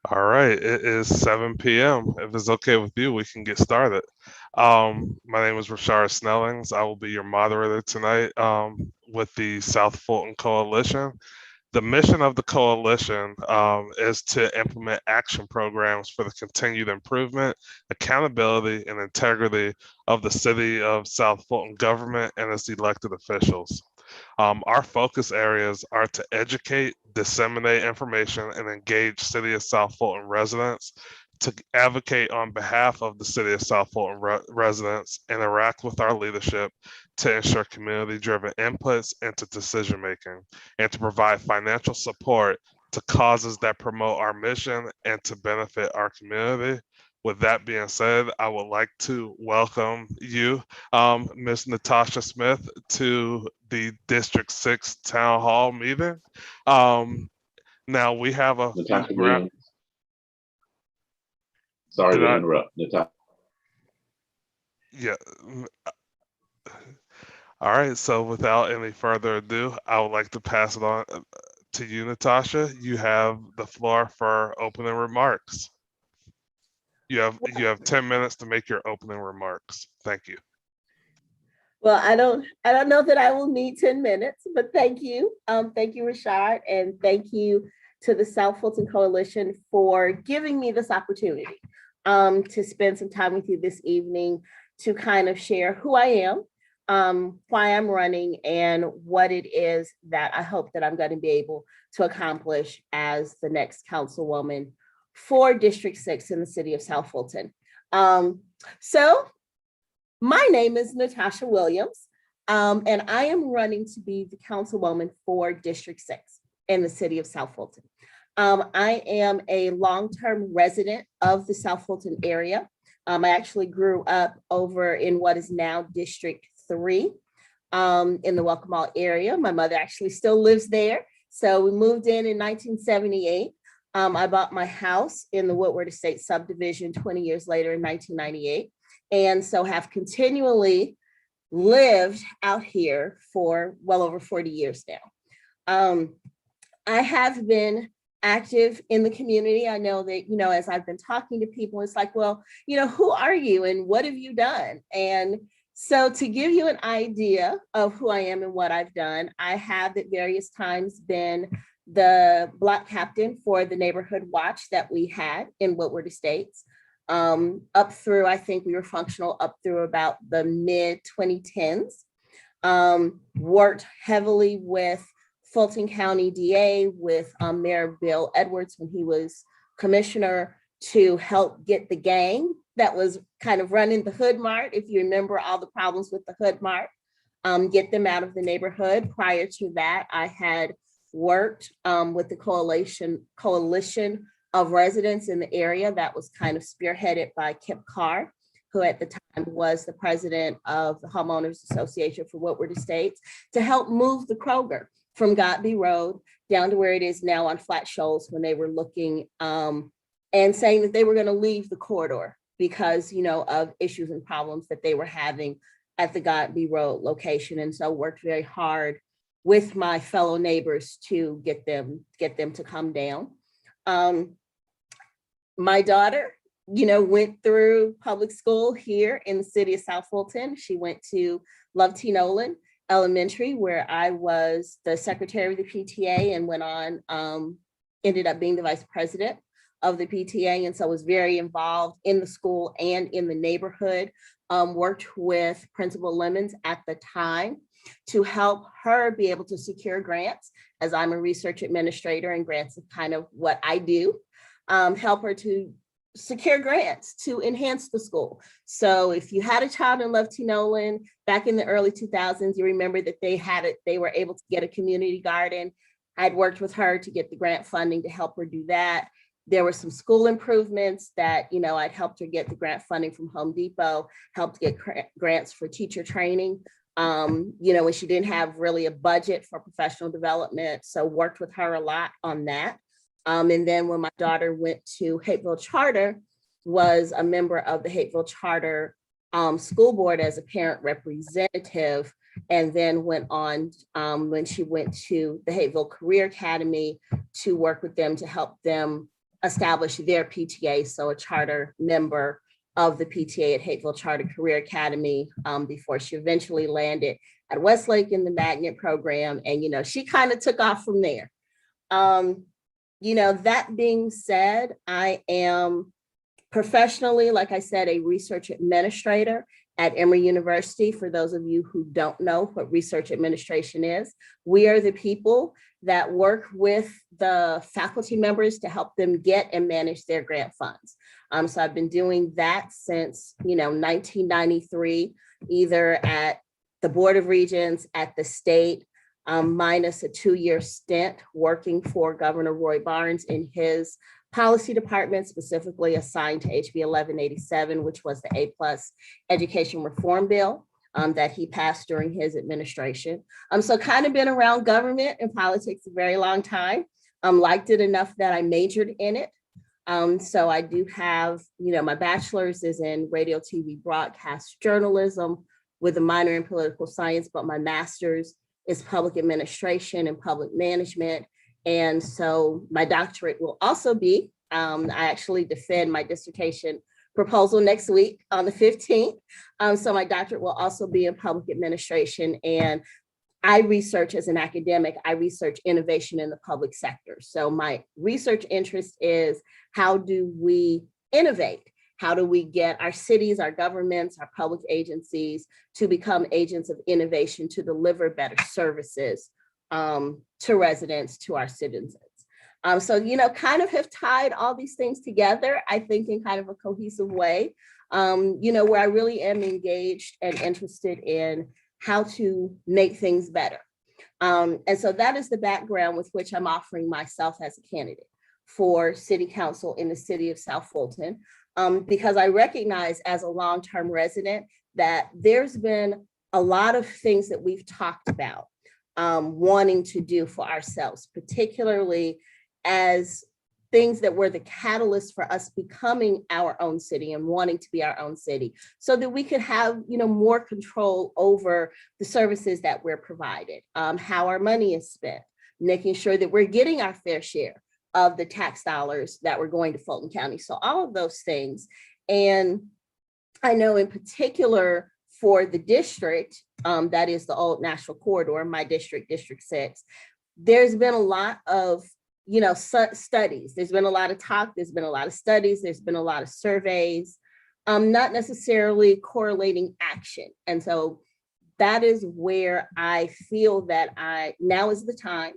All right, it is 7 p.m. If it's okay with you, we can get started. My name is Rashard Snellings. I will be your moderator tonight with the South Fulton Coalition. The mission of the coalition is to implement action programs for the continued improvement, accountability, and integrity of the City of South Fulton government and its elected officials. Our focus areas are to educate, disseminate information, and engage City of South Fulton residents, to advocate on behalf of the City of South Fulton residents, interact with our leadership to ensure community-driven inputs into decision making, and to provide financial support to causes that promote our mission and to benefit our community. With that being said, I would like to welcome you, Ms. Natasha Smith, to the District 6 Town Hall meeting. Now we have a few Natasha Williams. Sorry to interrupt, Natasha. Yeah. All right. So without any further ado, I would like to pass it on to you, Natasha. You have the floor for opening remarks. You have 10 minutes to make your opening remarks. Thank you. Well, I don't know that I will need 10 minutes, but thank you. Thank you, Rashard, and thank you to the South Fulton Coalition for giving me this opportunity to spend some time with you this evening to kind of share who I am, why I'm running, and what it is that I hope that I'm going to be able to accomplish as the next councilwoman for District 6 in the city of South Fulton. So my name is Natasha Williams, and I am running to be the councilwoman for District 6 in the city of South Fulton. I am a long-term resident of the South Fulton area. I actually grew up over in what is now District 3 in the Welcome All area. My mother actually still lives there. So we moved in 1978. I bought my house in the Woodward Estate subdivision 20 years later in 1998. And so have continually lived out here for well over 40 years now. I have been active in the community. I know that, as I've been talking to people, it's like, well, who are you and what have you done? And so to give you an idea of who I am and what I've done, I have at various times been the block captain for the neighborhood watch that we had in Woodward Estates. Up through, I think we were functional up through about the mid 2010s. Worked heavily with Fulton County DA, with Mayor Bill Edwards when he was commissioner, to help get the gang that was kind of running the Hood Mart, if you remember all the problems with the Hood Mart, get them out of the neighborhood. Prior to that, I had worked with the coalition of residents in the area that was kind of spearheaded by Kip Carr, who at the time was the president of the Homeowners Association for Woodward Estates, to help move the Kroger from Godby Road down to where it is now on Flat Shoals, when they were looking and saying that they were going to leave the corridor because, of issues and problems that they were having at the Godby Road location. And so worked very hard with my fellow neighbors to get them to come down. My daughter, went through public school here in the city of South Fulton. She went to Love T. Nolan Elementary, where I was the secretary of the PTA and went on, ended up being the vice president of the PTA. And so was very involved in the school and in the neighborhood. Worked with Principal Lemons at the time to help her be able to secure grants, as I'm a research administrator and grants is kind of what I do. Help her to secure grants to enhance the school. So if you had a child in Love T. Nolan back in the early 2000s, you remember that they were able to get a community garden. I'd worked with her to get the grant funding to help her do that. There were some school improvements that, I'd helped her get the grant funding from Home Depot, helped get grants for teacher training, when she didn't have really a budget for professional development. So worked with her a lot on that. And then when my daughter went to Hapeville Charter, was a member of the Hapeville Charter school board as a parent representative, and then went on when she went to the Hapeville Career Academy to work with them to help them establish their PTA, so a charter member of the PTA at Hateville Charter Career Academy, before she eventually landed at Westlake in the magnet program. And, she kind of took off from there. That being said, I am professionally, like I said, a research administrator at Emory University. For those of you who don't know what research administration is, we are the people that work with the faculty members to help them get and manage their grant funds. So I've been doing that since 1993, either at the Board of Regents, at the state, minus a 2-year stint working for Governor Roy Barnes in his policy department, specifically assigned to HB 1187, which was the A+ education reform bill that he passed during his administration. So kind of been around government and politics a very long time. Liked it enough that I majored in it. So I do have, my bachelor's is in radio, TV, broadcast journalism with a minor in political science, but my master's is public administration and public management. And so my doctorate will also be, I actually defend my dissertation proposal next week on the 15th. So my doctorate will also be in public administration. And I research as an academic, I research innovation in the public sector. So my research interest is, how do we innovate? How do we get our cities, our governments, our public agencies to become agents of innovation to deliver better services to residents, to our citizens? So, kind of have tied all these things together, I think, in kind of a cohesive way, where I really am engaged and interested in how to make things better. And so that is the background with which I'm offering myself as a candidate for city council in the city of South Fulton, because I recognize as a long-term resident that there's been a lot of things that we've talked about wanting to do for ourselves, particularly as things that were the catalyst for us becoming our own city and wanting to be our own city, so that we could have, more control over the services that we're provided, how our money is spent, making sure that we're getting our fair share of the tax dollars that were going to Fulton County. So all of those things. And I know in particular for the district, that is the Old National Corridor, my district, District 6, there's been a lot of studies. There's been a lot of talk, there's been a lot of studies, there's been a lot of surveys, not necessarily correlating action. And so that is where I feel that now is the time,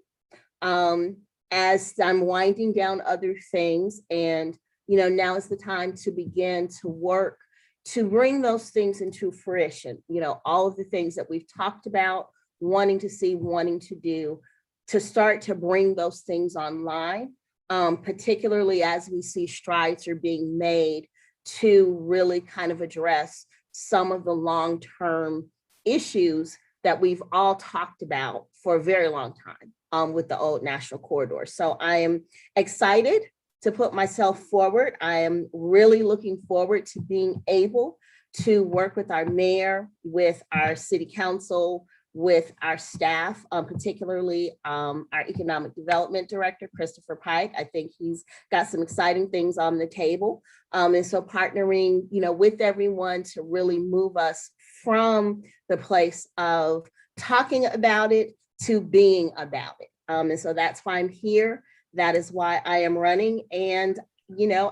as I'm winding down other things, and now is the time to begin to work to bring those things into fruition. All of the things that we've talked about, wanting to see, wanting to do, to start to bring those things online, particularly as we see strides are being made to really kind of address some of the long-term issues that we've all talked about for a very long time with the Old National Corridor. So I am excited to put myself forward. I am really looking forward to being able to work with our mayor, with our city council, with our staff, particularly our economic development director, Christopher Pike. I think he's got some exciting things on the table. And so partnering, with everyone to really move us from the place of talking about it to being about it. And so that's why I'm here. That is why I am running. And,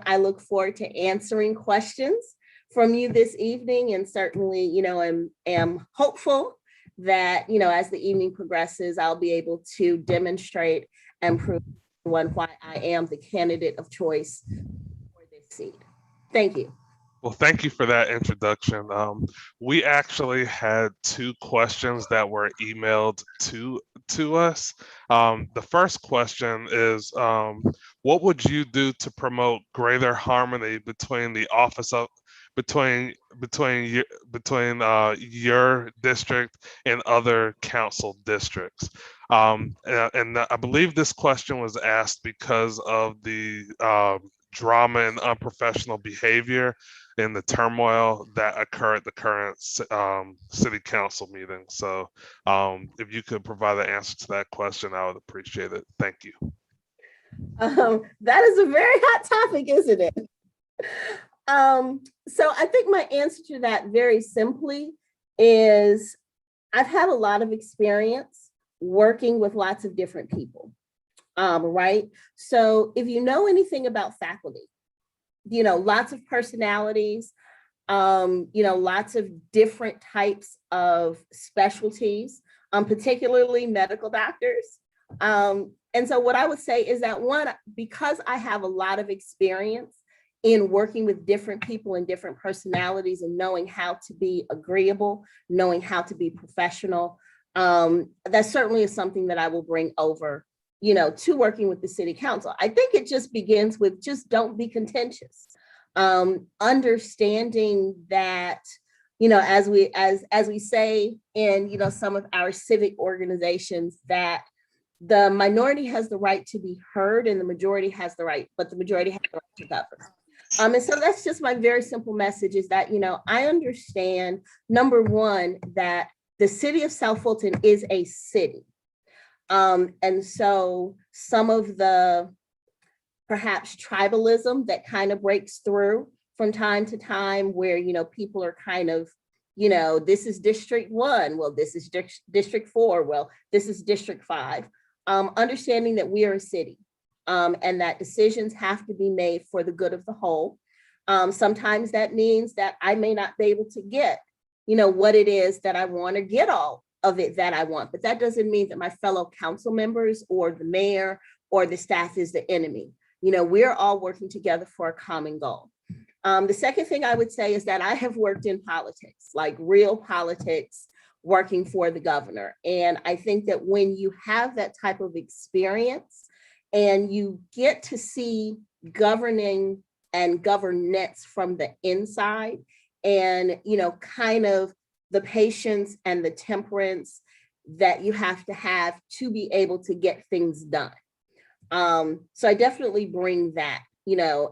I look forward to answering questions from you this evening, and certainly, am hopeful that, as the evening progresses, I'll be able to demonstrate and prove why I am the candidate of choice for this seat. Thank you. Well, thank you for that introduction. We actually had 2 questions that were emailed to us. The first question is, what would you do to promote greater harmony between the office of between your district and other council districts? And I believe this question was asked because of the drama and unprofessional behavior and the turmoil that occurred at the current city council meeting. So if you could provide an answer to that question, I would appreciate it. Thank you. That is a very hot topic, isn't it? So I think my answer to that very simply is I've had a lot of experience working with lots of different people, right? So if you know anything about faculty, lots of personalities, lots of different types of specialties, particularly medical doctors. And so what I would say is that one, because I have a lot of experience in working with different people and different personalities and knowing how to be agreeable, knowing how to be professional, that certainly is something that I will bring over, to working with the city council. I think it just begins with just don't be contentious. Understanding that, as we say in, some of our civic organizations, that the minority has the right to be heard and the majority has the right, but the majority has the right to govern. And so that's just my very simple message is that, I understand, number one, that the city of South Fulton is a city. And so some of the perhaps tribalism that kind of breaks through from time to time where, people are kind of, this is District 1, well, this is District 4, well, this is District 5. Understanding that we are a city and that decisions have to be made for the good of the whole. Sometimes that means that I may not be able to get, what it is that I want to get all of it that I want, but that doesn't mean that my fellow council members or the mayor or the staff is the enemy. We're all working together for a common goal. The second thing I would say is that I have worked in politics, like real politics, working for the governor. And I think that when you have that type of experience and you get to see governing and governance from the inside and, kind of the patience and the temperance that you have to be able to get things done. So I definitely bring that,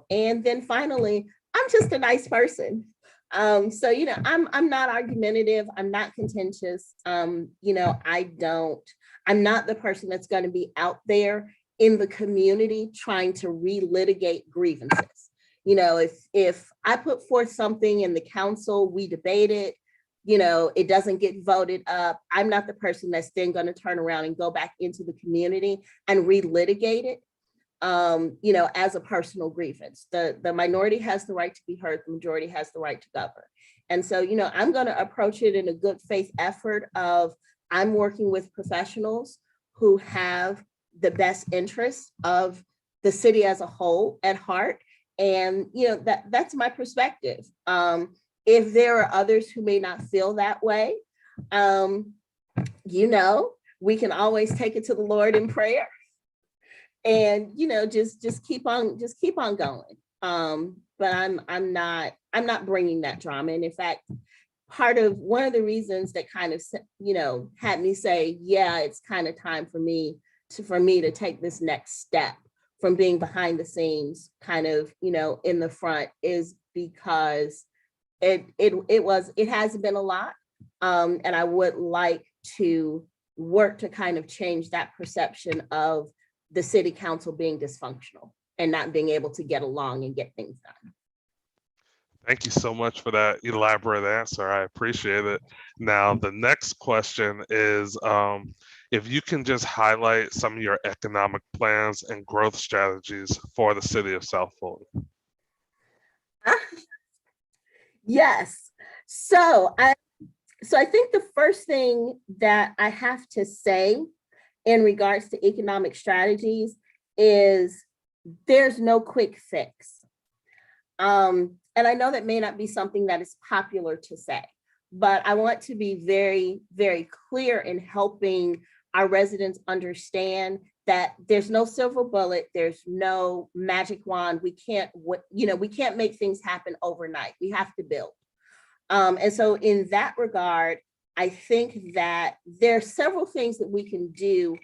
and then finally, I'm just a nice person. So, I'm not argumentative. I'm not contentious. I'm not the person that's going to be out there in the community trying to relitigate grievances. If I put forth something in the council, we debate it, it doesn't get voted up, I'm not the person that's then going to turn around and go back into the community and relitigate it, as a personal grievance. The minority has the right to be heard, the majority has the right to govern. And so, I'm going to approach it in a good faith effort of I'm working with professionals who have the best interests of the city as a whole at heart. And, that's my perspective. If there are others who may not feel that way, we can always take it to the Lord in prayer and, just keep on going. But I'm not bringing that drama. And in fact, one of the reasons that kind of, had me say, yeah, it's kind of time for me to take this next step from being behind the scenes, kind of, in the front, is because it has been a lot. And I would like to work to kind of change that perception of the city council being dysfunctional and not being able to get along and get things done. Thank you so much for that elaborate answer. I appreciate it. Now, the next question is, if you can just highlight some of your economic plans and growth strategies for the city of South Fulton. Yes. So I think the first thing that I have to say in regards to economic strategies is there's no quick fix. And I know that may not be something that is popular to say, but I want to be very, very clear in helping our residents understand that there's no silver bullet, there's no magic wand. We can't make things happen overnight. We have to build. And so in that regard, I think that there are several things that we can do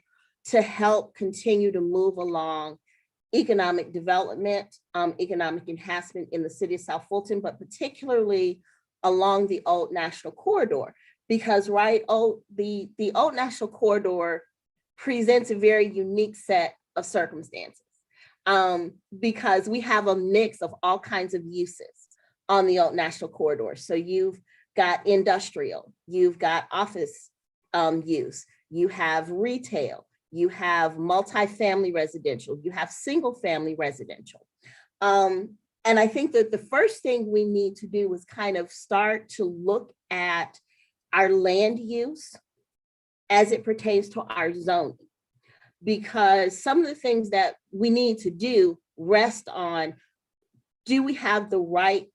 to help continue to move along economic development, economic enhancement in the city of South Fulton, but particularly along the Old National Corridor, because the Old National Corridor presents a very unique set of circumstances. because we have a mix of all kinds of uses on the Old National Corridor. So you've got industrial, you've got office use, you have retail, you have multifamily residential, you have single family residential. And I think that the first thing we need to do is kind of start to look at our land use as it pertains to our zoning, because some of the things that we need to do rest on, do we have the right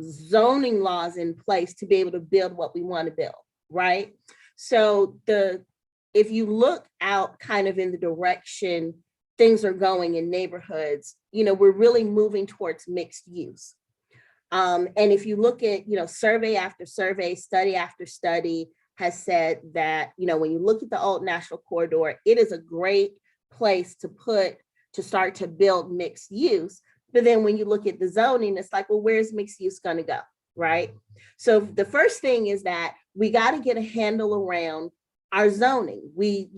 zoning laws in place to be able to build what we want to build, right? So if you look out kind of in the direction things are going in neighborhoods, we're really moving towards mixed use. And if you look at, survey after survey, study after study has said that, when you look at the Old National Corridor, it is a great place to start to build mixed use. But then when you look at the zoning, it's like, well, where's mixed use going to go, right? So the first thing is that we got to get a handle around our zoning. We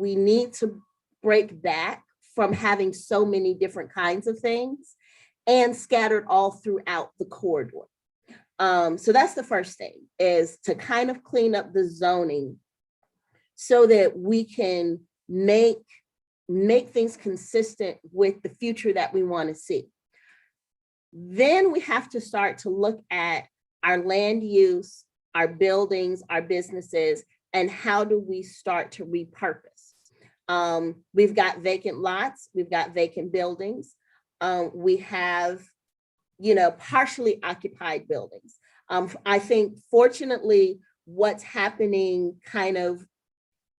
need to break back from having so many different kinds of things and scattered all throughout the corridor. So that's the first thing, is to kind of clean up the zoning so that we can make things consistent with the future that we want to see. Then we have to start to look at our land use, our buildings, our businesses, and how do we start to repurpose? We've got vacant lots, we've got vacant buildings, we have, partially occupied buildings. I think fortunately, what's happening kind of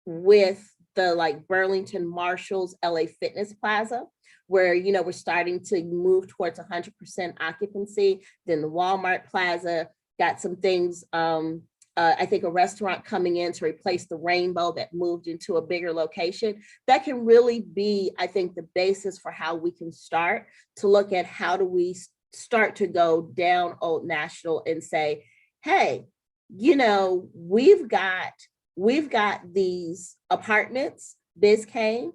with the Burlington Marshalls LA Fitness Plaza, where, we're starting to move towards 100% occupancy. Then the Walmart Plaza got some things, I think a restaurant coming in to replace the Rainbow that moved into a bigger location. That can really be, I think, the basis for how we can start to look at how do we start to go down Old National and say, hey, we've got these apartments, Biscayne,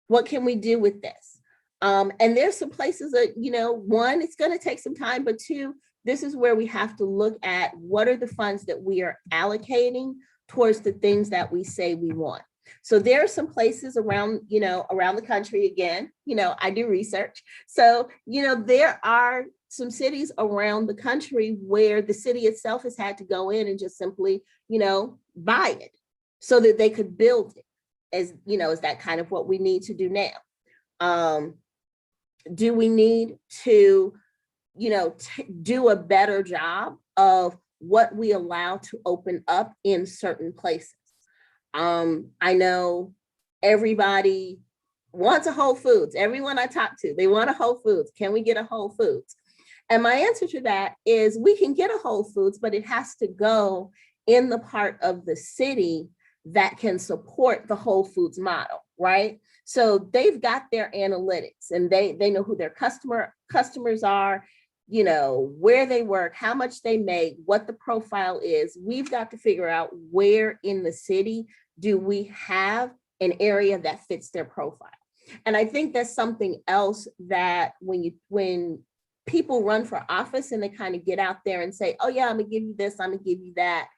what can we do with this? And there's some places that, one, it's going to take some time, but two, this is where we have to look at what are the funds that we are allocating towards the things that we say we want. So there are some places around the country, again, I do research. So, there are some cities around the country where the city itself has had to go in and just simply, buy it so that they could build it. Is that kind of what we need to do now? Do we need to, do a better job of what we allow to open up in certain places? I know everybody wants a Whole Foods. Everyone I talk to, they want a Whole Foods. Can we get a Whole Foods? And my answer to that is we can get a Whole Foods, but it has to go in the part of the city that can support the Whole Foods model, right? So they've got their analytics and they know who their customers are, where they work, how much they make, what the profile is. We've got to figure out where in the city do we have an area that fits their profile. And I think that's something else that when people run for office and they kind of get out there and say, oh yeah, I'm gonna give you this, I'm gonna give you that.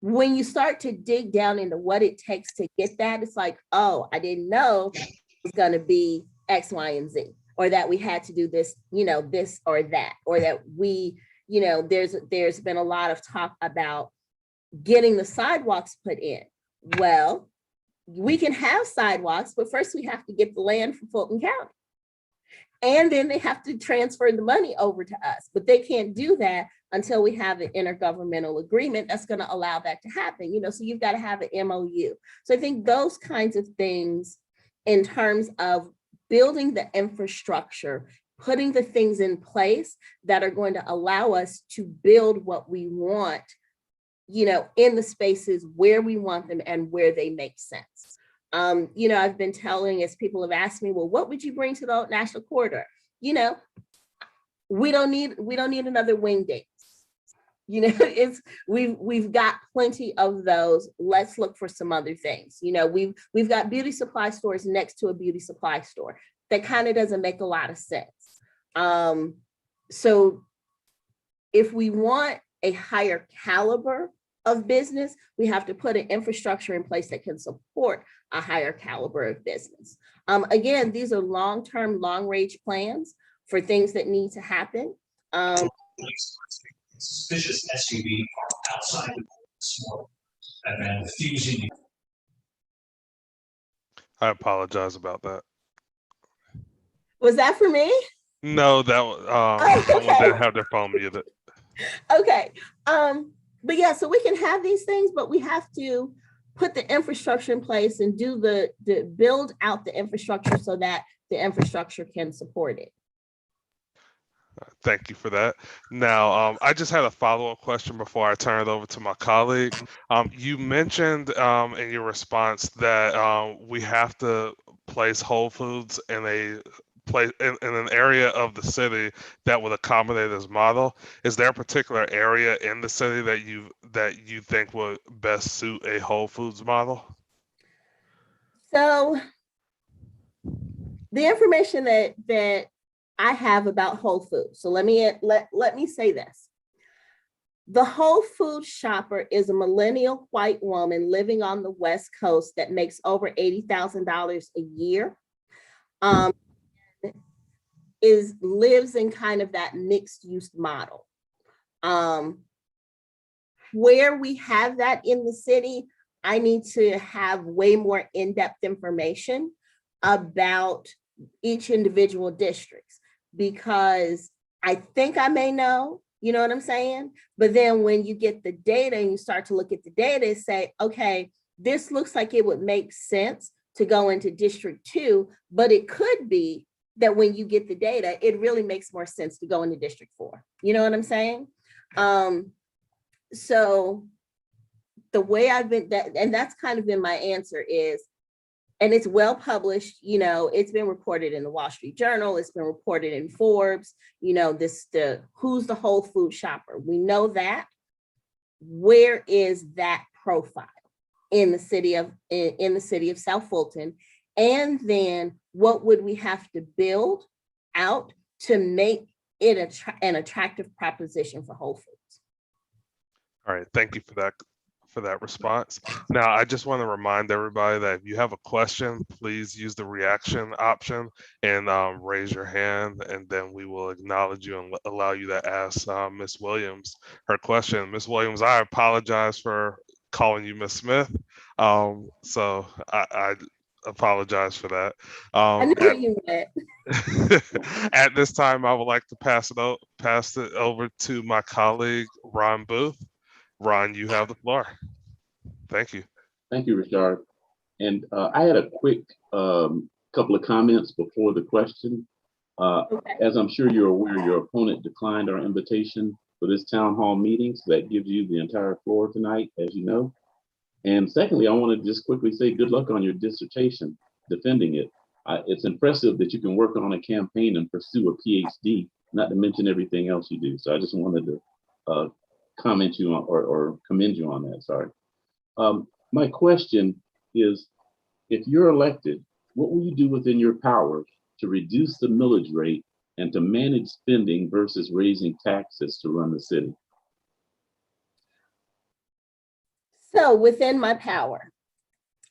When you start to dig down into what it takes to get that, it's like, oh, I didn't know it was gonna be X, Y, and Z, or that we had to do this, this or that, or that we, there's been a lot of talk about getting the sidewalks put in. Well, we can have sidewalks, but first we have to get the land from Fulton County. And then they have to transfer the money over to us, but they can't do that until we have an intergovernmental agreement that's going to allow that to happen. So you've got to have an MOU. So I think those kinds of things in terms of building the infrastructure, putting the things in place that are going to allow us to build what we want, in the spaces where we want them and where they make sense. I've been telling, as people have asked me, well, what would you bring to the Old National Corridor? We don't need another wingdings. We've got plenty of those. Let's look for some other things. We've got beauty supply stores next to a beauty supply store. that kind of doesn't make a lot of sense. So if we want a higher caliber of business, we have to put an infrastructure in place that can support a higher caliber of business. Again, these are long-term, long-range plans for things that need to happen. Suspicious SUV outside the store and then fusing. I apologize about that. Was that for me? No, that someone didn't have their phone muted. Okay. But yeah, so we can have these things, but we have to put the infrastructure in place and do the build out the infrastructure so that the infrastructure can support it. Thank you for that. Now, I just had a follow-up question before I turn it over to my colleague. You mentioned in your response that we have to place Whole Foods in a place in an area of the city that would accommodate this model. Is there a particular area in the city that you think would best suit a Whole Foods model? So the information that I have about Whole Foods. So let me say this. The Whole Foods shopper is a millennial white woman living on the West Coast that makes over $80,000 a year. Lives in kind of that mixed use model. Where we have that in the city, I need to have way more in-depth information about each individual districts, because I think I may know, you know what I'm saying? But then when you get the data and you start to look at the data and say, okay, this looks like it would make sense to go into District 2, but it could be that when you get the data, it really makes more sense to go into District 4. You know what I'm saying? So the way I've been, and that's kind of been my answer is, and it's well published, you know, it's been reported in the Wall Street Journal, it's been reported in Forbes, you know, who's the Whole Food shopper? We know that. Where is that profile in the city of South Fulton? And then what would we have to build out to make it an attractive proposition for Whole Foods? All right, thank you for that response. Now, I just want to remind everybody that if you have a question, please use the reaction option and raise your hand, and then we will acknowledge you and allow you to ask Ms. Williams her question. Ms. Williams, I apologize for calling you Ms. Smith. So I apologize for that. I knew what you meant. At this time, I would like to pass it over to my colleague, Ron Booth. Ron, you have the floor. Thank you. Thank you, Richard. And I had a quick couple of comments before the question. Okay. As I'm sure you're aware, your opponent declined our invitation for this town hall meeting, so that gives you the entire floor tonight, as you know. And secondly, I want to just quickly say good luck on your dissertation, defending it. It's impressive that you can work on a campaign and pursue a PhD, not to mention everything else you do. So I just wanted to comment you on or commend you on that, sorry. My question is, if you're elected, what will you do within your power to reduce the millage rate and to manage spending versus raising taxes to run the city? So within my power,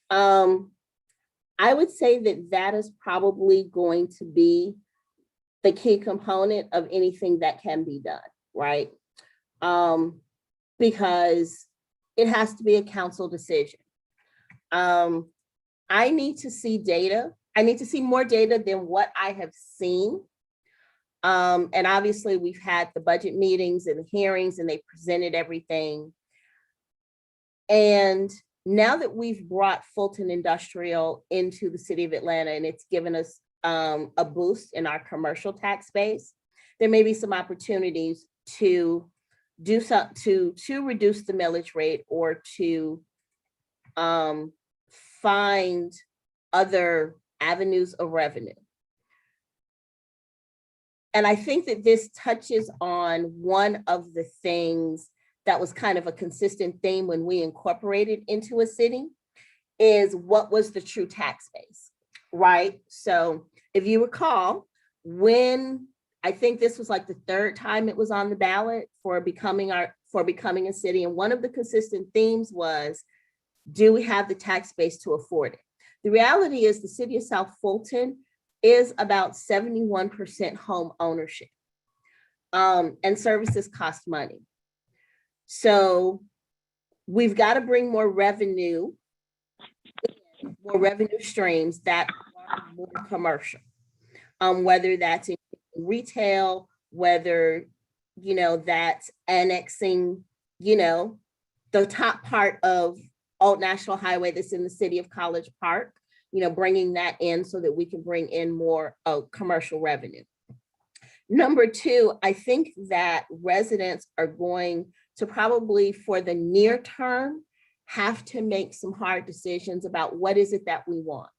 I would say that is probably going to be the key component of anything that can be done, right? Because it has to be a council decision. I need to see data. I need to see more data than what I have seen. And obviously we've had the budget meetings and the hearings and they presented everything. And now that we've brought Fulton Industrial into the city of Atlanta and it's given us a boost in our commercial tax base, there may be some opportunities to do something to reduce the millage rate or to find other avenues of revenue. And I think that this touches on one of the things that was kind of a consistent theme when we incorporated into a city is what was the true tax base, right? So if you recall, when I think this was like the third time it was on the ballot for becoming a city, and one of the consistent themes was, do we have the tax base to afford it? The reality is the city of South Fulton is about 71% home ownership, and services cost money. So we've got to bring more revenue streams that are more commercial, whether that's in retail, whether, that's annexing, the top part of Old National Highway that's in the city of College Park, bringing that in so that we can bring in more commercial revenue. Number two, I think that residents are going to probably, for the near term, have to make some hard decisions about what is it that we want.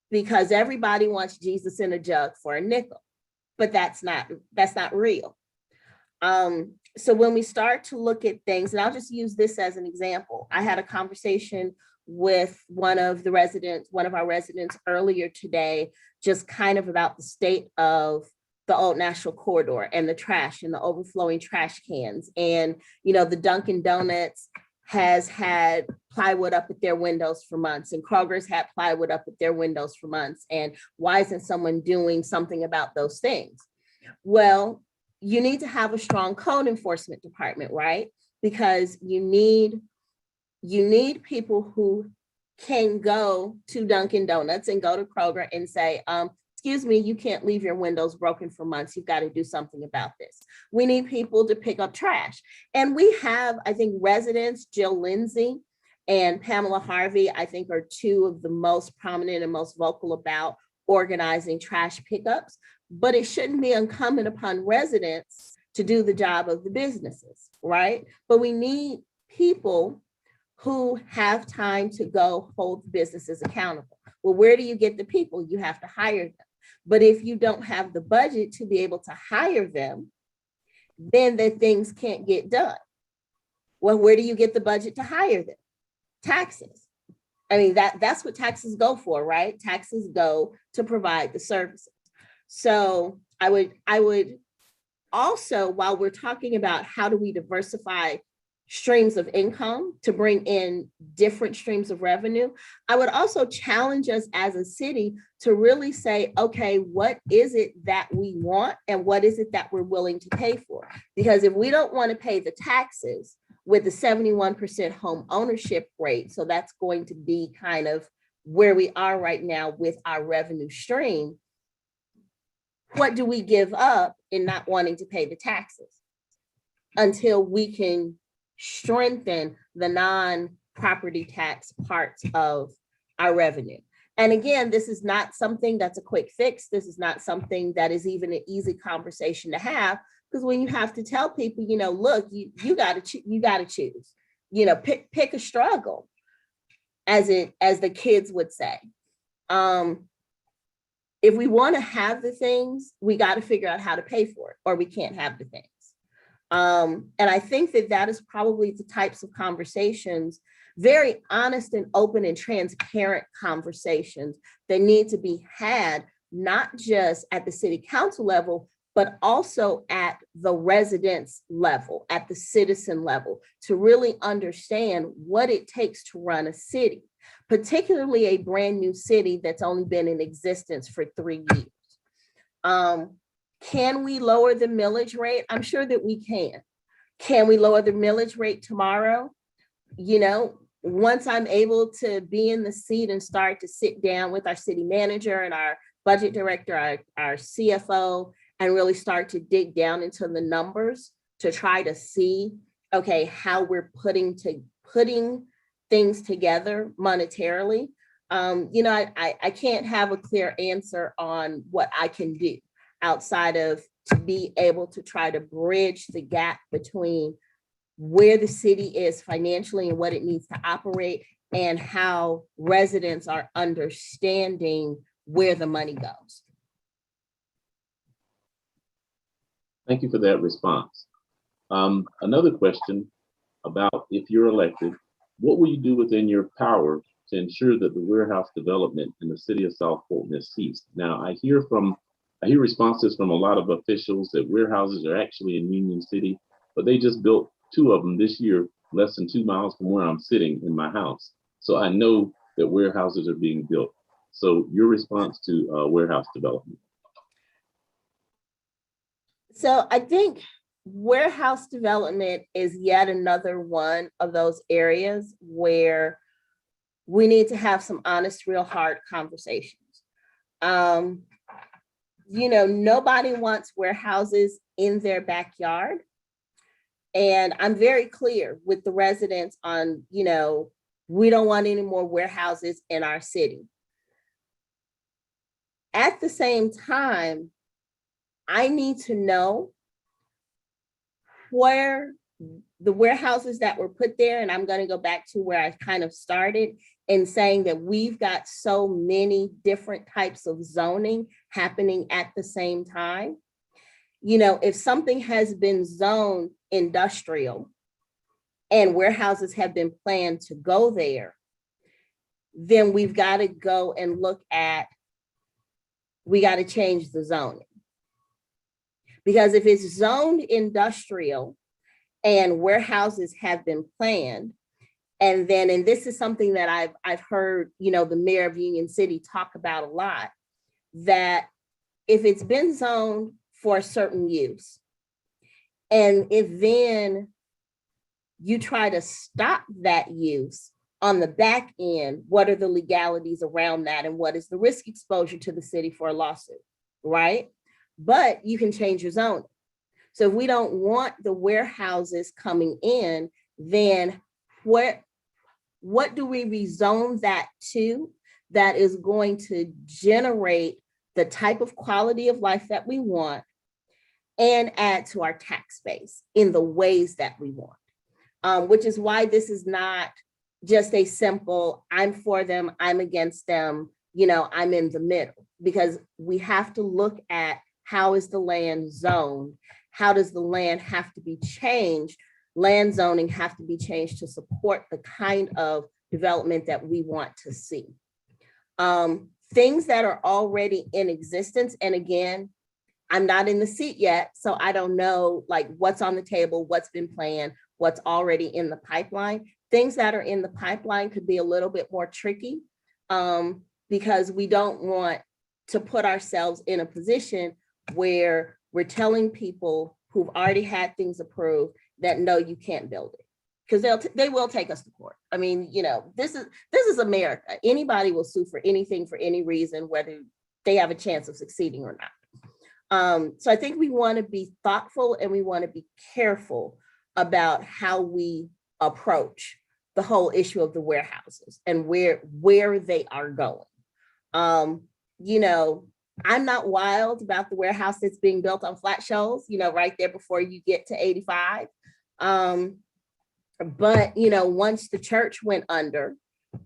Because everybody wants Jesus in a jug for a nickel, but that's not real. So when we start to look at things, and I'll just use this as an example. I had a conversation with one of our residents earlier today, just kind of about the state of the Old National Corridor and the trash and the overflowing trash cans. And, the Dunkin' Donuts has had plywood up at their windows for months, and Kroger's had plywood up at their windows for months. And why isn't someone doing something about those things? Well, you need to have a strong code enforcement department, right? Because you need people who can go to Dunkin' Donuts and go to Kroger and say, excuse me, you can't leave your windows broken for months. You've got to do something about this. We need people to pick up trash. And we have, I think, residents, Jill Lindsay and Pamela Harvey, I think, are two of the most prominent and most vocal about organizing trash pickups. But it shouldn't be incumbent upon residents to do the job of the businesses, right? But we need people who have time to go hold the businesses accountable. Well, where do you get the people? You have to hire them. But if you don't have the budget to be able to hire them, then the things can't get done. Well, where do you get the budget to hire them? Taxes. I mean, that's what taxes go for, right? Taxes go to provide the services. So I would also, while we're talking about how do we diversify streams of income to bring in different streams of revenue, I would also challenge us as a city to really say, okay, what is it that we want and what is it that we're willing to pay for? Because if we don't want to pay the taxes with the 71% home ownership rate, so that's going to be kind of where we are right now with our revenue stream, what do we give up in not wanting to pay the taxes until we can strengthen the non-property tax parts of our revenue? And again, this is not something that's a quick fix. This is not something that is even an easy conversation to have, because when you have to tell people, look, you got to choose, pick a struggle, as the kids would say. If we want to have the things, we got to figure out how to pay for it, or we can't have the things. And I think that is probably the types of conversations, very honest and open and transparent conversations that need to be had, not just at the city council level, but also at the residents level, at the citizen level, to really understand what it takes to run a city, particularly a brand new city that's only been in existence for 3 years. Can we lower the millage rate? I'm sure that we can. Can we lower the millage rate tomorrow? Once I'm able to be in the seat and start to sit down with our city manager and our budget director, our CFO, and really start to dig down into the numbers to try to see, okay, how we're putting things together monetarily. I can't have a clear answer on what I can do outside of to be able to try to bridge the gap between where the city is financially and what it needs to operate, and how residents are understanding where the money goes. Thank you for that response. Another question about, if you're elected, what will you do within your power to ensure that the warehouse development in the city of South Fulton has ceased. Now, I hear responses from a lot of officials that warehouses are actually in Union City, but they just built 2 of them this year, less than 2 miles from where I'm sitting in my house. So I know that warehouses are being built. So your response to warehouse development? So I think warehouse development is yet another one of those areas where we need to have some honest, real hard conversations. Nobody wants warehouses in their backyard. And I'm very clear with the residents on, we don't want any more warehouses in our city. At the same time, I need to know where the warehouses that were put there, and I'm going to go back to where I kind of started in saying that we've got so many different types of zoning happening at the same time. If something has been zoned industrial and warehouses have been planned to go there, then we've got to go and we got to change the zoning. Because if it's zoned industrial and warehouses have been planned, and this is something that I've heard, the mayor of Union City talk about a lot, that if it's been zoned for a certain use, and if then you try to stop that use on the back end, what are the legalities around that, and what is the risk exposure to the city for a lawsuit, right? But you can change your zoning. So if we don't want the warehouses coming in, then what do we rezone that to that is going to generate the type of quality of life that we want and add to our tax base in the ways that we want? Which is why this is not just a simple, I'm for them, I'm against them, I'm in the middle, because we have to look at how is the land zoned? How does the land have to be changed? Land zoning have to be changed to support the kind of development that we want to see. Things that are already in existence, and again, I'm not in the seat yet, so I don't know what's on the table, what's been planned, what's already in the pipeline. Things that are in the pipeline could be a little bit more tricky because we don't want to put ourselves in a position where we're telling people who've already had things approved that no, you can't build it, because they will take us to court. I mean, this is America. Anybody will sue for anything for any reason, whether they have a chance of succeeding or not. So I think we want to be thoughtful and we want to be careful about how we approach the whole issue of the warehouses and where they are going. I'm not wild about the warehouse that's being built on Flat Shoals, right there before you get to 85. But, once the church went under,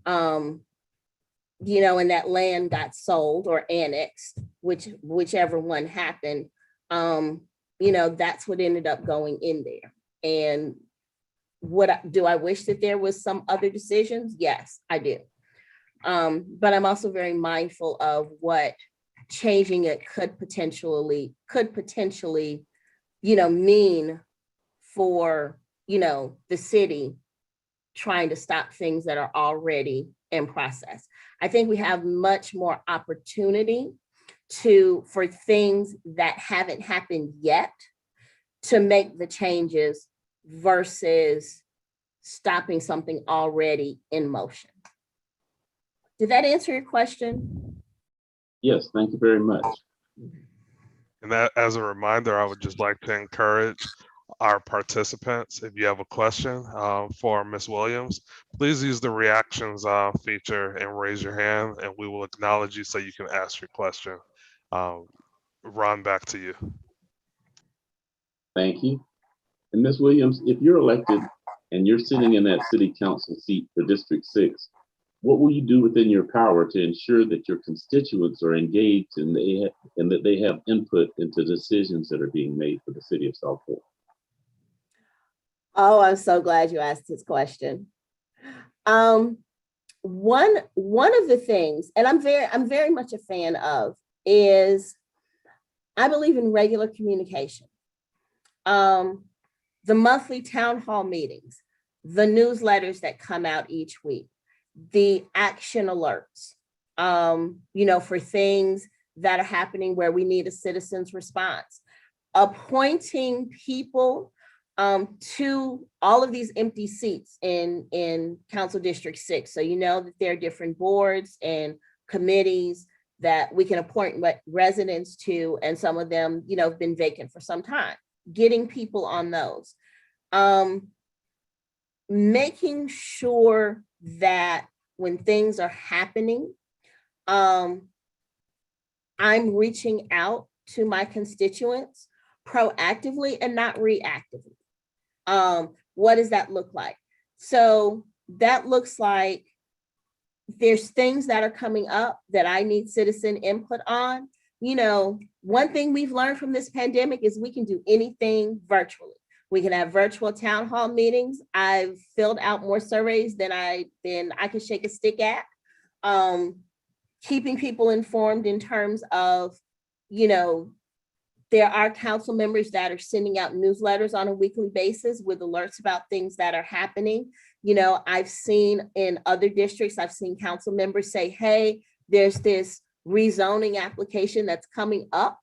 and that land got sold or annexed, whichever one happened, that's what ended up going in there. And do I wish that there was some other decisions? Yes, I do. But I'm also very mindful of what changing it could potentially, mean for, the city trying to stop things that are already in process. I think we have much more opportunity for things that haven't happened yet to make the changes versus stopping something already in motion. Did that answer your question? Yes, thank you very much. And that, as a reminder, I would just like to encourage our participants, if you have a question for Ms. Williams, please use the reactions feature and raise your hand, and we will acknowledge you so you can ask your question. Ron, back to you. Thank you. And Ms. Williams, if you're elected and you're sitting in that city council seat for District 6, what will you do within your power to ensure that your constituents are engaged and that they have input into decisions that are being made for the city of South Fulton? Oh, I'm so glad you asked this question. one of the things, and I'm very much a fan of, is I believe in regular communication. The monthly town hall meetings, the newsletters that come out each week, the action alerts, for things that are happening where we need a citizen's response, appointing people to all of these empty seats in Council District 6. So that there are different boards and committees that we can appoint residents to, and some of them, have been vacant for some time. Getting people on those. Making sure that when things are happening, I'm reaching out to my constituents proactively and not reactively. What does that look like? So that looks like there's things that are coming up that I need citizen input on. One thing we've learned from this pandemic is we can do anything virtually. We can have virtual town hall meetings. I've filled out more surveys than I can shake a stick at. Keeping people informed in terms of, there are council members that are sending out newsletters on a weekly basis with alerts about things that are happening. I've seen in other districts, I've seen council members say, hey, there's this rezoning application that's coming up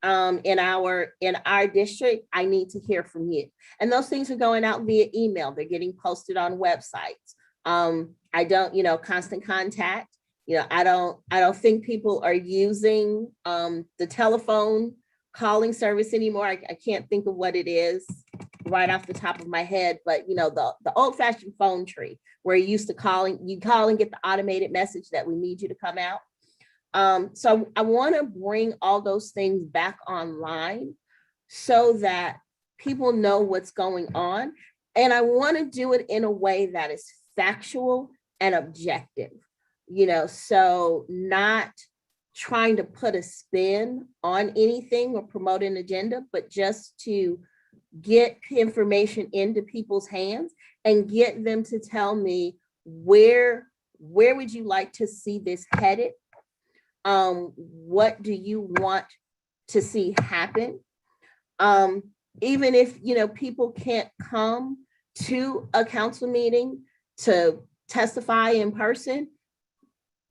in our district. I need to hear from you. And those things are going out via email. They're getting posted on websites. I don't, constant contact. I don't think people are using the telephone calling service anymore. I can't think of what it is right off the top of my head, but the old-fashioned phone tree where you used to call and get the automated message that we need you to come out. So I want to bring all those things back online so that people know what's going on. And I want to do it in a way that is factual and objective, so not trying to put a spin on anything or promote an agenda, but just to get information into people's hands and get them to tell me where would you like to see this headed? What do you want to see happen? Even if, people can't come to a council meeting to testify in person,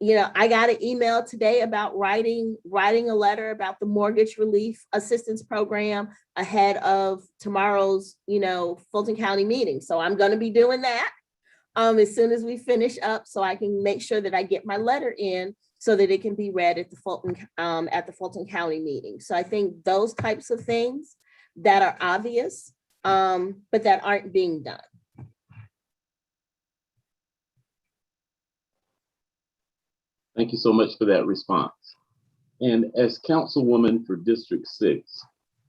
I got an email today about writing a letter about the mortgage relief assistance program ahead of tomorrow's, Fulton County meeting. So I'm going to be doing that as soon as we finish up, so I can make sure that I get my letter in so that it can be read at the Fulton County meeting. So I think those types of things that are obvious, but that aren't being done. Thank you so much for that response. And as Councilwoman for District 6,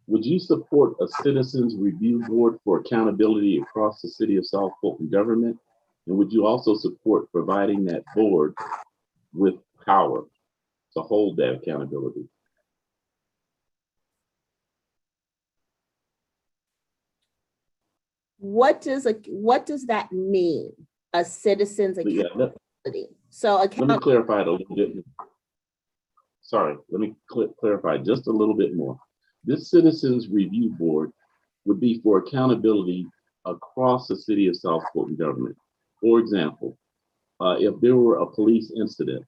would you support a citizens review board for accountability across the city of South Fulton government? And would you also support providing that board with power to hold that accountability? What does that mean? A citizen's accountability? So let me clarify it a little bit. Sorry, let me clarify just a little bit more. This citizens review board would be for accountability across the city of South Fulton government. For example, if there were a police incident,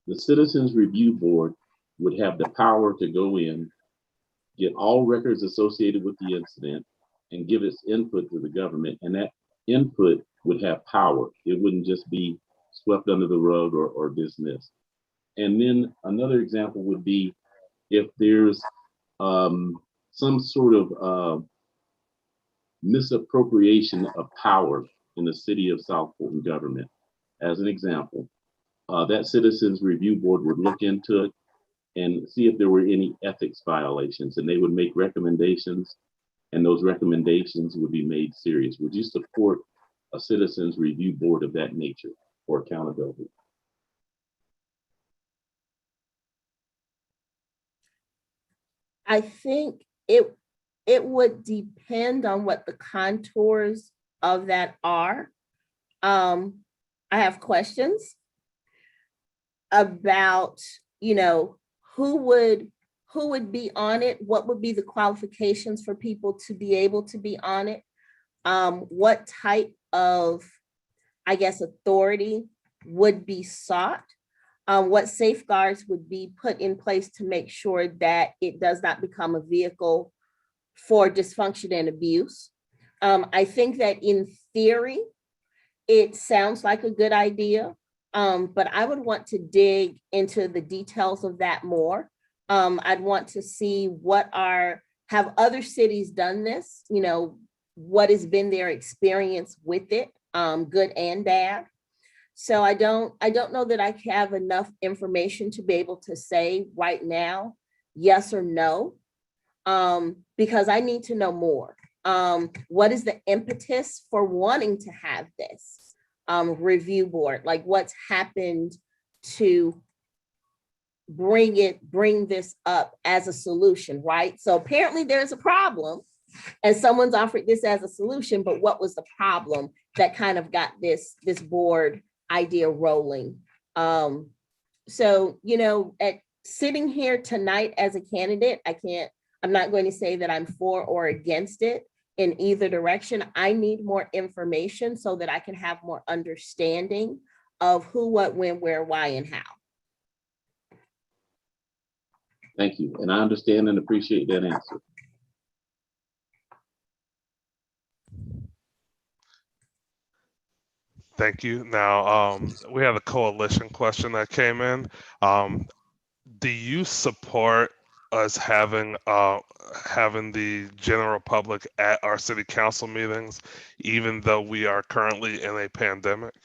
the citizens review board would have the power to go in, get all records associated with the incident, and give its input to the government. And that input would have power. It wouldn't just be swept under the rug or dismissed. And then another example would be if there's some sort of misappropriation of power in the city of South Fulton government. As an example, that citizens review board would look into it and see if there were any ethics violations, and they would make recommendations, and those recommendations would be made serious. Would you support a citizens review board of that nature for accountability? I think it would depend on what the contours of that are. I have questions about, who would be on it? What would be the qualifications for people to be able to be on it? What type of, I guess, authority would be sought? What safeguards would be put in place to make sure that it does not become a vehicle for dysfunction and abuse? I think that in theory, it sounds like a good idea, but I would want to dig into the details of that more. I'd want to see have other cities done this? What has been their experience with it, good and bad. So I don't know that I have enough information to be able to say right now, yes or no, because I need to know more. What is the impetus for wanting to have this review board? Like, what's happened to bring this up as a solution, right? So apparently there's a problem and someone's offered this as a solution, but what was the problem that kind of got this board idea rolling? So, at sitting here tonight as a candidate, I'm not going to say that I'm for or against it in either direction. I need more information so that I can have more understanding of who, what, when, where, why, and how. Thank you. And I understand and appreciate that answer. Thank you. Now, we have a coalition question that came in. Do you support us having the general public at our city council meetings, even though we are currently in a pandemic?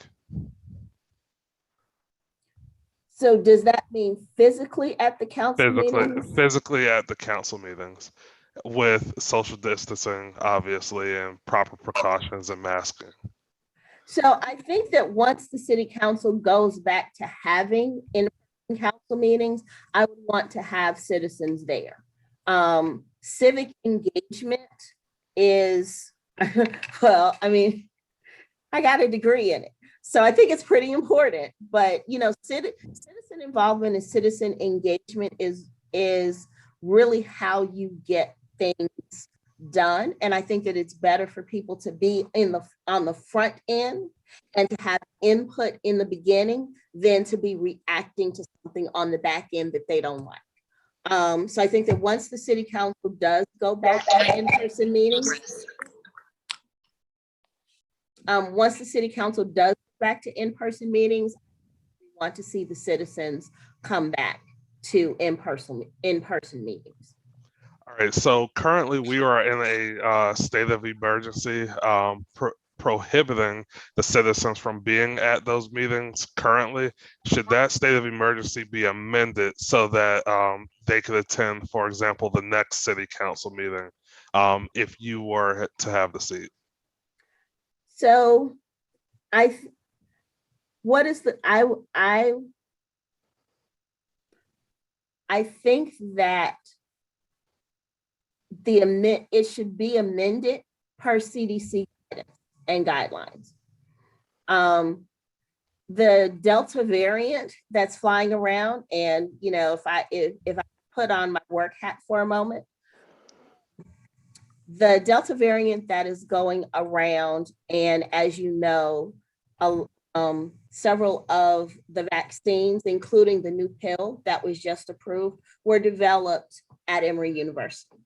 So does that mean physically at the council meetings? Physically at the council meetings with social distancing, obviously, and proper precautions and masking. So I think that once the city council goes back to having in-person council meetings, I would want to have citizens there. Civic engagement is, well, I mean, I got a degree in it. So I think it's pretty important, but citizen involvement and citizen engagement is really how you get things done. And I think that it's better for people to be on the front end and to have input in the beginning than to be reacting to something on the back end that they don't like. So I think that once the city council does go back to in-person meetings, once the city council does go back to in-person meetings, we want to see the citizens come back to in-person meetings. All right, so currently we are in a state of emergency, prohibiting the citizens from being at those meetings currently. Should that state of emergency be amended so that they could attend, for example, the next city council meeting, if you were to have the seat? So I think that it should be amended per CDC and guidelines. The Delta variant that's flying around, and if I put on my work hat for a moment, the Delta variant that is going around, and as you know, several of the vaccines, including the new pill that was just approved, were developed at Emory University.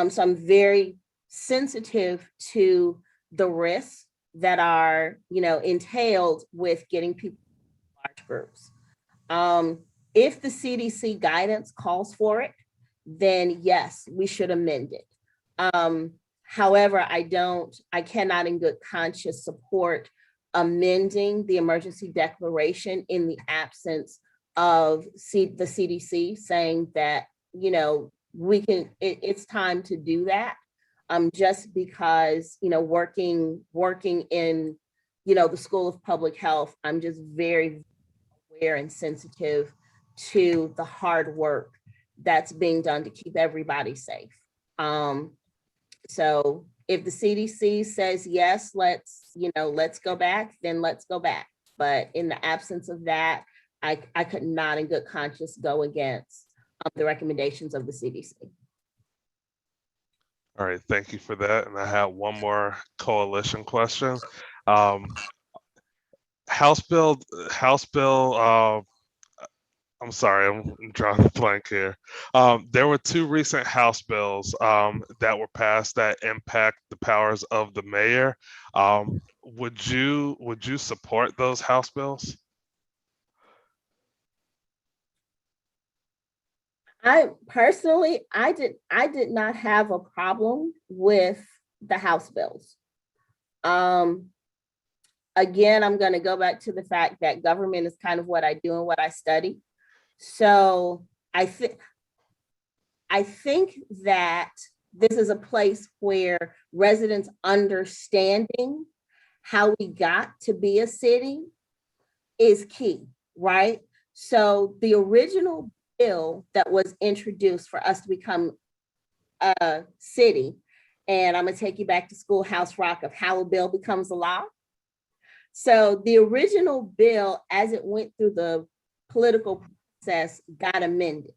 So I'm very sensitive to the risks that are, entailed with getting people in large groups. If the CDC guidance calls for it, then yes, we should amend it. However, I cannot in good conscience support amending the emergency declaration in the absence of the CDC saying that, it's time to do that. Just because, working in, the School of Public Health, I'm just very aware and sensitive to the hard work that's being done to keep everybody safe. So if the CDC says, yes, let's go back, then let's go back. But in the absence of that, I could not in good conscience go against the recommendations of the CDC. All right, thank you for that. And I have one more coalition question. Um, House Bill, House Bill, I'm sorry, I'm drawing a blank here. There were two recent House bills that were passed that impact the powers of the mayor. Would you support those House bills? I personally, I did not have a problem with the House bills. Again, I'm going to go back to the fact that government is kind of what I do and what I study. So I think that this is a place where residents understanding how we got to be a city is key, right? So the original bill that was introduced for us to become a city, and I'm gonna take you back to Schoolhouse Rock of how a bill becomes a law. So the original bill, as it went through the political process, got amended.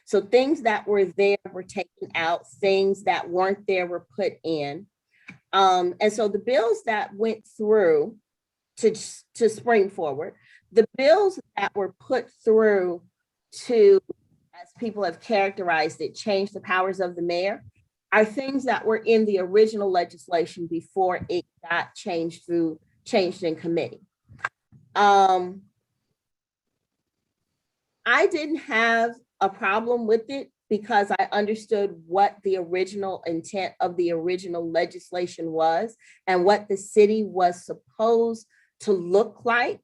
So things that were there were taken out, things that weren't there were put in. And so the bills that went through to spring forward, the bills that were put through to, as people have characterized it, change the powers of the mayor, are things that were in the original legislation before it got changed in committee. I didn't have a problem with it because I understood what the original intent of the original legislation was and what the city was supposed to look like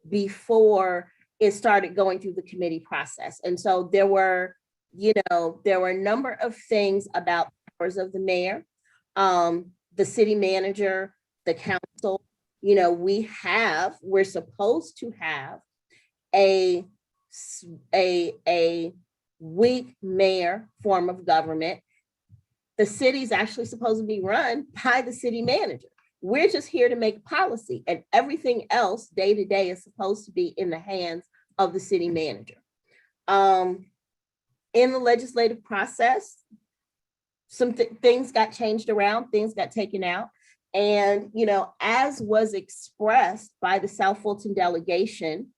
before it started going through the committee process. And so there were a number of things about powers of the mayor, the city manager, the council. We're supposed to have a weak mayor form of government. The city's actually supposed to be run by the city manager. We're just here to make policy, and everything else day to day is supposed to be in the hands of the city manager. In the legislative process, some things got changed around, things got taken out. And, as was expressed by the South Fulton delegation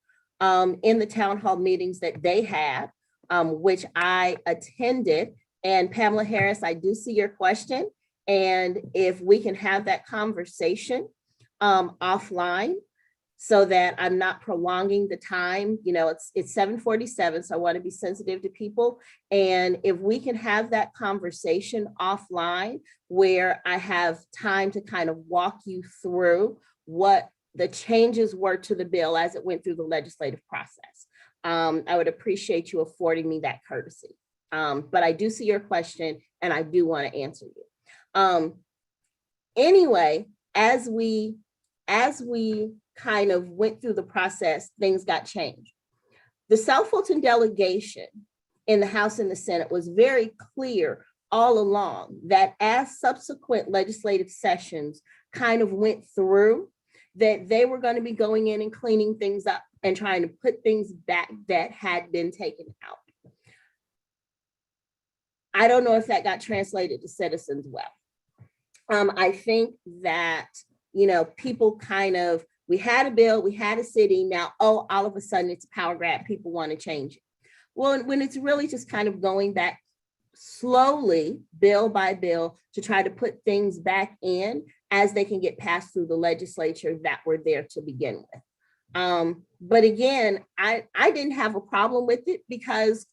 in the town hall meetings that they had, which I attended. And Pamela Harris, I do see your question. And if we can have that conversation offline so that I'm not prolonging the time, it's 7:47, so I want to be sensitive to people. And if we can have that conversation offline where I have time to kind of walk you through what the changes were to the bill as it went through the legislative process, I would appreciate you affording me that courtesy. But I do see your question and I do want to answer you. Anyway, as we kind of went through the process, things got changed. The South Fulton delegation in the House and the Senate was very clear all along that as subsequent legislative sessions kind of went through, that they were going to be going in and cleaning things up and trying to put things back that had been taken out. I don't know if that got translated to citizens well. I think that, people we had a bill, we had a city, now, all of a sudden it's a power grab, people want to change it. Well, when it's really just kind of going back slowly, bill by bill, to try to put things back in as they can get passed through the legislature that were there to begin with. But again, I didn't have a problem with it because,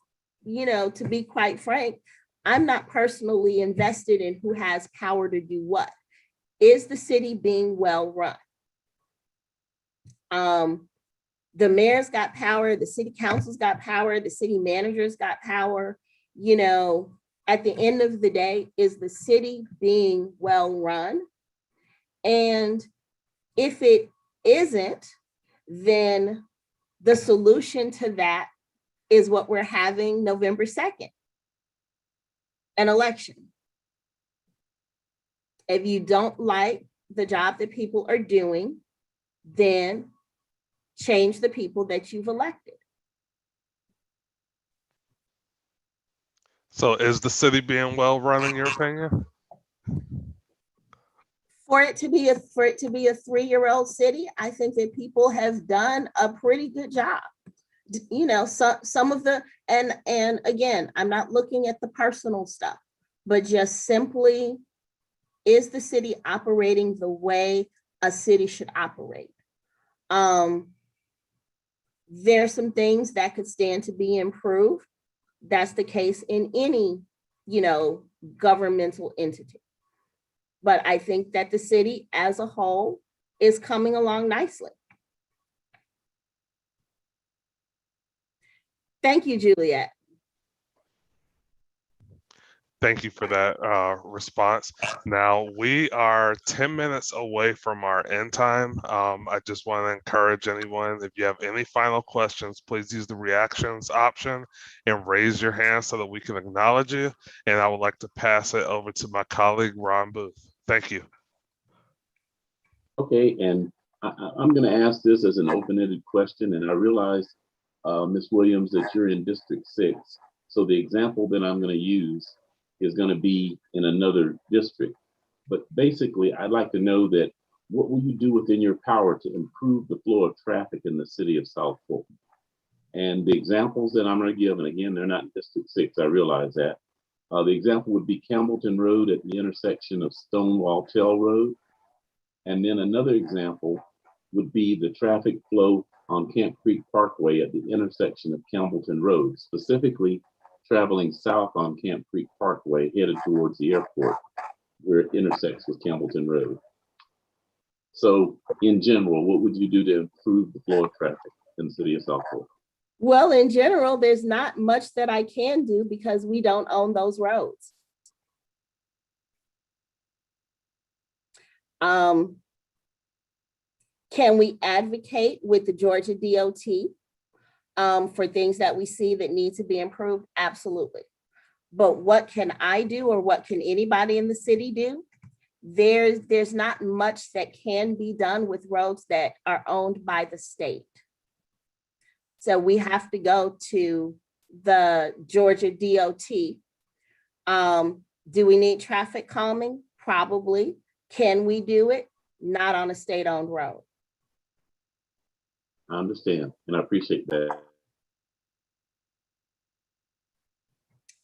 to be quite frank, I'm not personally invested in who has power to do what. Is the city being well run? The mayor's got power, the city council's got power, the city manager's got power. At the end of the day, is the city being well run? And if it isn't, then the solution to that is what we're having November 2nd, an election. If you don't like the job that people are doing, then change the people that you've elected. So is the city being well run in your opinion? For it to be a 3-year-old city, I think that people have done a pretty good job. You know, some of the, and again, I'm not looking at the personal stuff, but just simply, is the city operating the way a city should operate? There's some things that could stand to be improved. That's the case in any, you know, governmental entity. But I think that the city as a whole is coming along nicely. Thank you, Juliet. Thank you for that response. Now we are 10 minutes away from our end time. I just want to encourage anyone, if you have any final questions, please use the reactions option and raise your hand so that we can acknowledge you. And I would like to pass it over to my colleague, Ron Booth. Thank you. Okay, and I'm going to ask this as an open-ended question, and I realize, Ms. Williams, that you're in District 6. So the example that I'm going to use is going to be in another district. But basically, I'd like to know that what will you do within your power to improve the flow of traffic in the city of South Fulton? And the examples that I'm going to give, and again, they're not in District 6, I realize that. The example would be Campbellton Road at the intersection of Stonewall Tail Road. And then another example would be the traffic flow on Camp Creek Parkway at the intersection of Campbellton Road, specifically traveling south on Camp Creek Parkway headed towards the airport where it intersects with Campbellton Road. So in general, what would you do to improve the flow of traffic in the city of South Fulton? Well, in general, there's not much that I can do because we don't own those roads. Can we advocate with the Georgia DOT for things that we see that need to be improved? Absolutely. But what can I do, or what can anybody in the city do? There's not much that can be done with roads that are owned by the state. So we have to go to the Georgia DOT. Do we need traffic calming? Probably. Can we do it? Not on a state-owned road. I understand, and I appreciate that.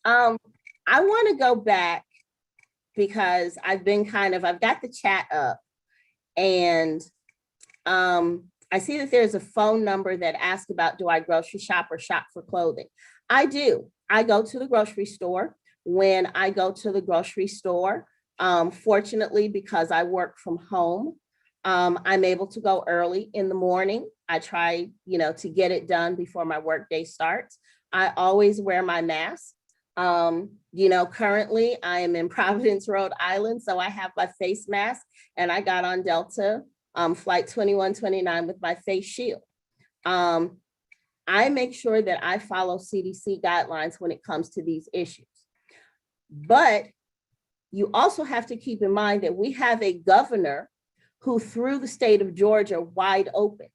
I want to go back because I've got the chat up, and I see that there's a phone number that asks about, do I grocery shop or shop for clothing? I do. I go to the grocery store. When I go to the grocery store, fortunately, because I work from home, I'm able to go early in the morning. I try, to get it done before my workday starts. I always wear my mask. Currently I am in Providence, Rhode Island, so I have my face mask, and I got on Delta flight 2129 with my face shield. I make sure that I follow CDC guidelines when it comes to these issues. But you also have to keep in mind that we have a governor who threw the state of Georgia wide open,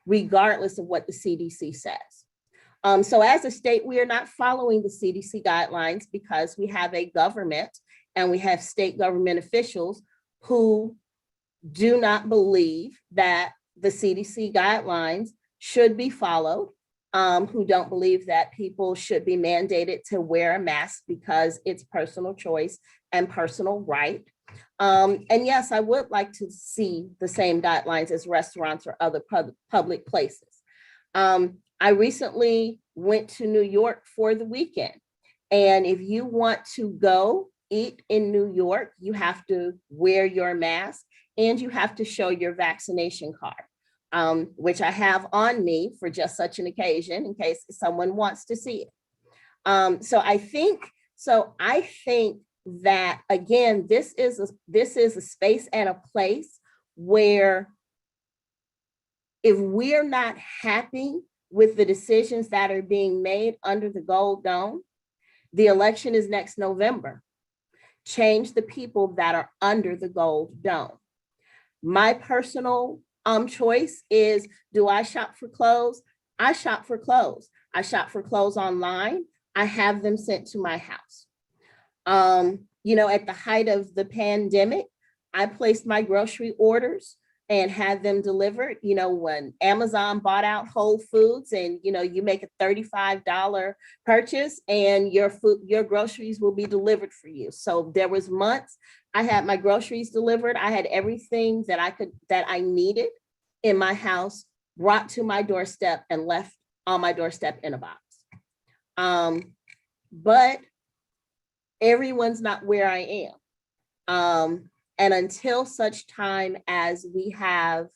regardless of what the CDC says. So as a state, we are not following the CDC guidelines because we have a government and we have state government officials who do not believe that the CDC guidelines should be followed, who don't believe that people should be mandated to wear a mask because it's personal choice and personal right. And yes, I would like to see the same guidelines as restaurants or other public places. I recently went to New York for the weekend. And if you want to go eat in New York, you have to wear your mask and you have to show your vaccination card, which I have on me for just such an occasion in case someone wants to see it. So I think that, again, this is a space and a place where if we're not happy with the decisions that are being made under the Gold Dome, the election is next November. Change the people that are under the Gold Dome. My personal choice is, do I shop for clothes? I shop for clothes. I shop for clothes online. I have them sent to my house. At the height of the pandemic, I placed my grocery orders and had them delivered. When Amazon bought out Whole Foods, and you make a $35 purchase and your groceries will be delivered for you. So there was months I had my groceries delivered. I had everything that I needed in my house brought to my doorstep and left on my doorstep in a box. But everyone's not where I am. And until such time as we have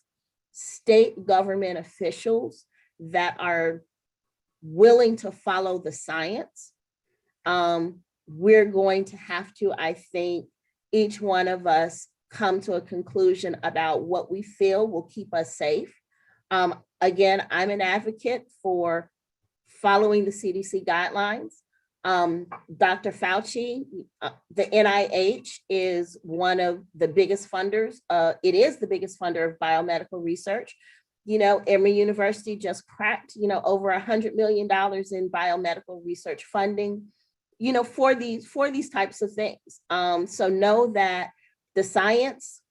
state government officials that are willing to follow the science, we're going to have to, I think, each one of us come to a conclusion about what we feel will keep us safe. Again, I'm an advocate for following the CDC guidelines. Dr. Fauci, the NIH is one of the biggest funders. It is the biggest funder of biomedical research. Emory University just cracked, over $100 million in biomedical research funding, for these types of things. So know that the science,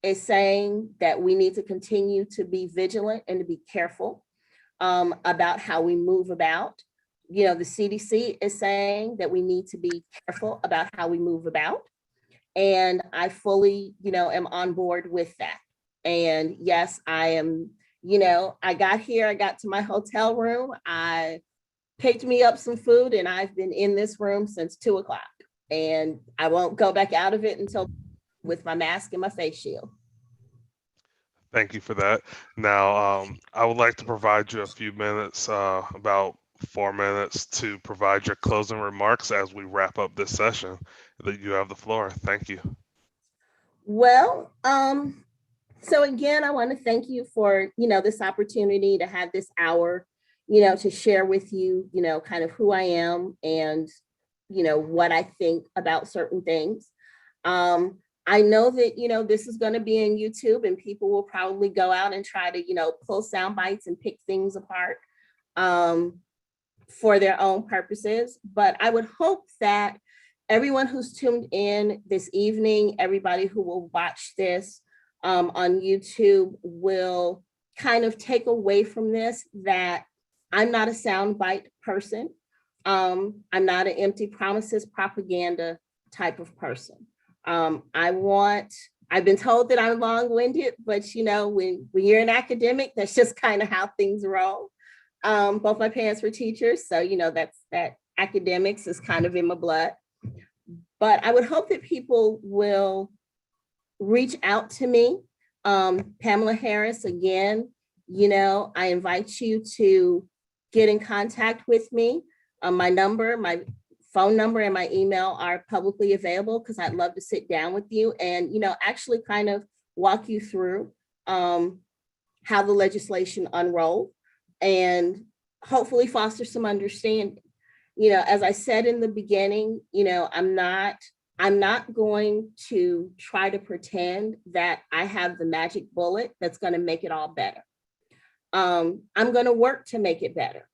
is saying that we need to continue to be vigilant and to be careful about how we move about. The CDC is saying that we need to be careful about how we move about. And I fully, am on board with that. And yes, I am, I got to my hotel room. I picked me up some food and I've been in this room since 2:00. And I won't go back out of it until with my mask and my face shield. Thank you for that. Now, I would like to provide you a few minutes, about 4 minutes, to provide your closing remarks as we wrap up this session. That you have the floor. Thank you. Well, so again, I want to thank you for, this opportunity to have this hour, to share with you, kind of who I am and, what I think about certain things. I know that, this is going to be in YouTube and people will probably go out and try to, pull sound bites and pick things apart for their own purposes. But I would hope that everyone who's tuned in this evening, everybody who will watch this on YouTube will kind of take away from this that I'm not a soundbite person. I'm not an empty promises propaganda type of person. I've been told that I'm long-winded, but when you're an academic, that's just kind of how things roll. Both my parents were teachers, so that academics is kind of in my blood. But I would hope that people will reach out to me. Pamela Harris, again, I invite you to get in contact with me. My phone number and my email are publicly available because I'd love to sit down with you and, actually kind of walk you through how the legislation unrolled and hopefully foster some understanding. As I said in the beginning, I'm not going to try to pretend that I have the magic bullet that's going to make it all better. I'm going to work to make it better.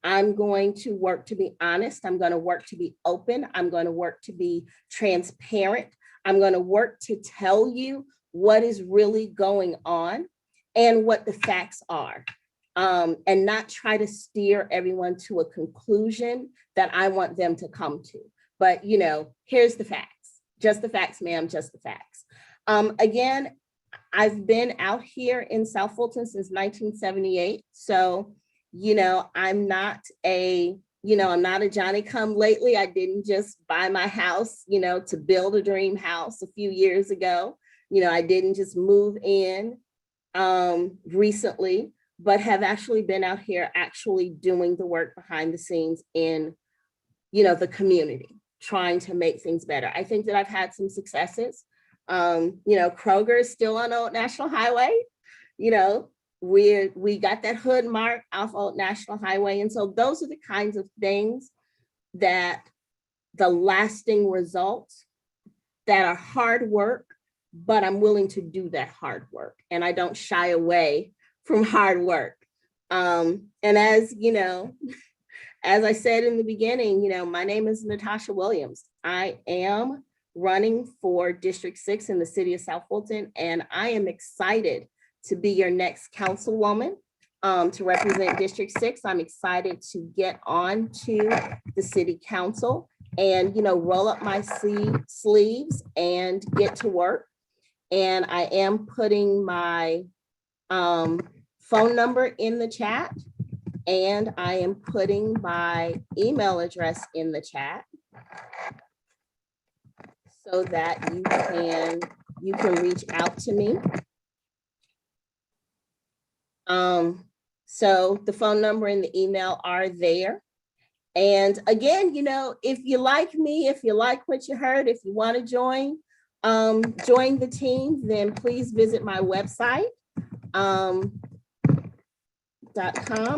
I'm going to work to be honest. I'm going to work to be open. I'm going to work to be transparent. I'm going to work to tell you what is really going on and what the facts are, and not try to steer everyone to a conclusion that I want them to come to. But, here's the facts, just the facts, ma'am, just the facts. Again, I've been out here in South Fulton since 1978. So, I'm not a Johnny come lately. I didn't just buy my house, to build a dream house a few years ago. I didn't just move in recently, but have actually been out here actually doing the work behind the scenes in, the community, trying to make things better. I think that I've had some successes. Kroger is still on Old National Highway. We got that hood mark off Old National Highway. And so those are the kinds of things that the lasting results that are hard work but I'm willing to do that hard work, and I don't shy away from hard work. And as you know, as I said in the beginning, my name is Natasha Williams. I am running for District 6 in the city of South Fulton, and I am excited to be your next councilwoman to represent District 6. I'm excited to get on to the city council and, roll up my sleeves and get to work. And I am putting my phone number in the chat, and I am putting my email address in the chat so that you can reach out to me. So the phone number and the email are there. And again, if you like me, if you like what you heard, if you want to join the team, then please visit my website. .com.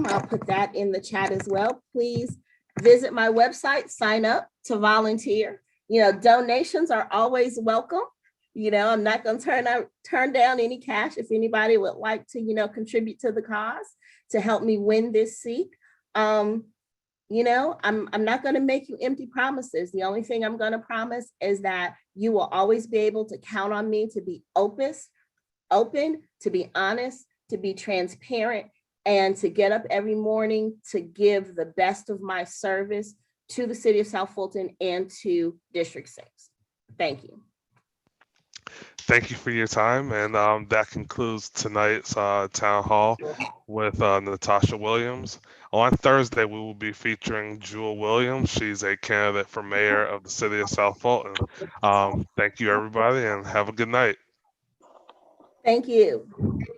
I'll put that in the chat as well. Please visit my website, sign up to volunteer. Donations are always welcome. I'm not going to turn down any cash if anybody would like to, contribute to the cause to help me win this seat. I'm not going to make you empty promises. The only thing I'm going to promise is that you will always be able to count on me to be open, to be honest, to be transparent, and to get up every morning to give the best of my service to the city of South Fulton and to District 6. Thank you. Thank you for your time. And that concludes tonight's town hall with Natasha Williams. On Thursday, we will be featuring Jewel Williams. She's a candidate for mayor of the city of South Fulton. Thank you, everybody, and have a good night. Thank you. Thank you.